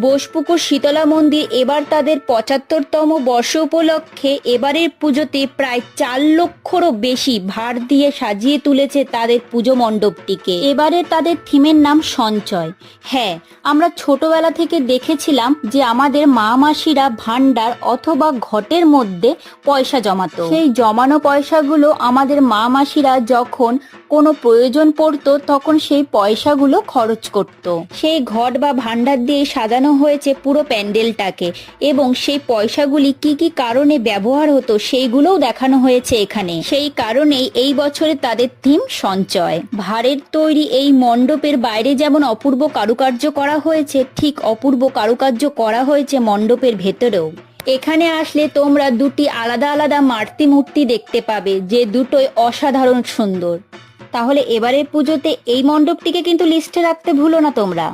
বোসপুকুর শীতলা মন্দির এবার তাদের ৭৫তম বর্ষ উপলক্ষে এবারের পুজোতে প্রায় ৪ লক্ষরও বেশি ভার দিয়ে সাজিয়ে তুলেছে তাদের পুজো মণ্ডপটিকে। এবারে তাদের থিমের নাম সঞ্চয়। হ্যাঁ, আমরা ছোটবেলা থেকে দেখেছিলাম যে আমাদের মা মাসিরা ভান্ডার অথবা ঘটের মধ্যে পয়সা জমাতো। সেই জমানো পয়সাগুলো আমাদের মা মাসিরা যখন কোনো প্রয়োজন পড়তো তখন সেই পয়সাগুলো খরচ করত। সেই ঘট বা ভান্ডার দিয়ে সাজানো হয়েছে পুরো প্যান্ডেলটাকে এবং সেই পয়সাগুলি কি কি কারণে ব্যবহার হতো সেইগুলোও দেখানো হয়েছে এখানে। সেই কারণেই এই বছরে তাদের থিম সঞ্চয়। ভারের তৈরি এই মণ্ডপের বাইরে যেমন অপূর্ব কারুকার্য করা হয়েছে, ঠিক অপূর্ব কারুকার্য করা হয়েছে মণ্ডপের ভেতরেও। এখানে আসলে তোমরা দুটি আলাদা আলাদা মাতৃ মূর্তি দেখতে পাবে, যে দুটোই অসাধারণ সুন্দর। তাহলে এবারের পুজোতে এই মণ্ডপটিকে কিন্তু লিস্টে রাখতে ভুলো না তোমরা।